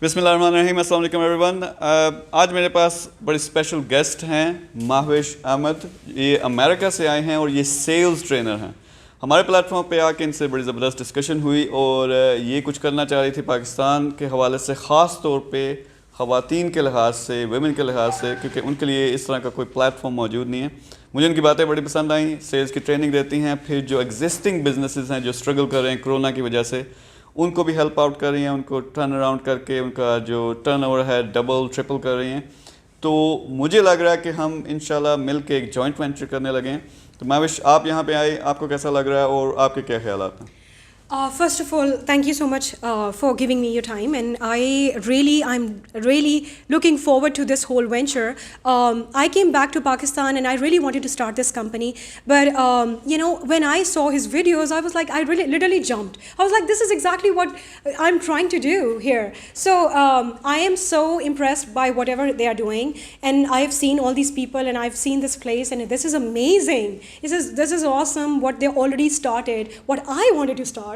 बिस्मिल्लाहिर्रहमानिर्रहीम, अस्सलाम वालेकुम एवरीवन। आज मेरे पास बड़े स्पेशल गेस्ट हैं माहविश अहमद। ये अमेरिका से आए हैं और ये सेल्स ट्रेनर हैं। हमारे प्लेटफॉर्म पे आके इनसे बड़ी ज़बरदस्त डिस्कशन हुई और ये कुछ करना चाह रही थी पाकिस्तान के हवाले से, ख़ास तौर पे ख़वातीन के लिहाज से, वुमेन के लिहाज से, क्योंकि उनके लिए इस तरह का कोई प्लेटफॉर्म मौजूद नहीं है। मुझे उनकी बातें बड़ी पसंद आई। सेल्स की ट्रेनिंग देती हैं, फिर जो एग्जिस्टिंग बिजनेसेस हैं जो स्ट्रगल कर रहे हैं कोरोना की वजह से, उनको भी हेल्प आउट कर रही हैं, उनको टर्न अराउंड करके उनका जो टर्नओवर है डबल ट्रिपल कर रही हैं। तो मुझे लग रहा है कि हम इंशाल्लाह मिल के एक जॉइंट वेंचर करने लगे हैं। तो माहविश, आप यहाँ पे आए, आपको कैसा लग रहा है और आपके क्या ख्यालात हैं? First of all, thank you so much for giving me your time, and I'm really looking forward to this whole venture. I came back to Pakistan, and I really wanted to start this company, but when I saw his videos, I was like, I really literally jumped. I was like, this is exactly what I'm trying to do here. So I am so impressed by whatever they are doing, and I've seen all these people, and I've seen this place, and this is amazing. This is awesome. What they already started, what I wanted to start.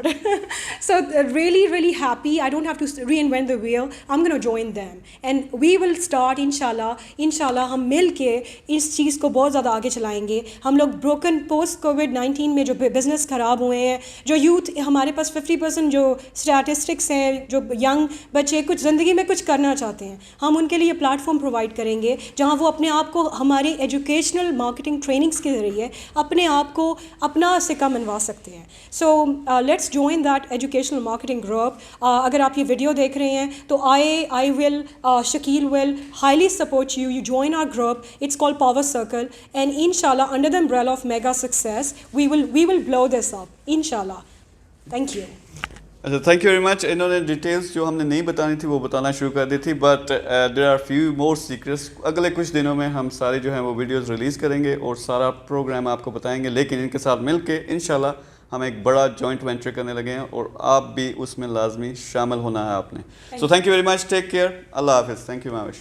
So really happy. I don't have to reinvent the wheel. I'm going to join them, and we will start इंशाल्लाह हम मिल के इस चीज़ को बहुत ज़्यादा आगे चलाएंगे। हम लोग ब्रोकन पोस्ट कोविड-19 में जो बिज़नेस ख़राब हुए हैं, जो यूथ हमारे पास 50% जो स्टैटिस्टिक्स हैं, जो यंग बच्चे कुछ ज़िंदगी में कुछ करना चाहते हैं, हम उनके लिए प्लेटफॉर्म प्रोवाइड करेंगे जहाँ वो अपने आप को हमारे एजुकेशनल मार्केटिंग ट्रेनिंग्स के ज़रिए अपने आप को अपना सिक्का मनवा सकते हैं। So let's join that educational marketing group. अगर आप ये वीडियो देख रहे हैं तो I will Shakil will highly support you. You join our group. It's called Power Circle, and inshallah under the umbrella of Mega Success we will blow this up. Inshallah. Thank you. अच्छा, thank you very much. इन्होंने details जो हमने नहीं बतानी थी वो बताना शुरू कर दी थी, but there are few more secrets. अगले कुछ दिनों में हम सारे जो हैं वो वीडियोस रिलीज़ करेंगे और सारा प्रोग्राम आपको बताएंगे, लेकिन इनके साथ मिल के इंशाल्लाह हम एक बड़ा जॉइंट वेंचर करने लगे हैं और आप भी उसमें लाजमी शामिल होना है आपने। So thank you very much, take care, Allah हाफिज़। Thank you माहविश।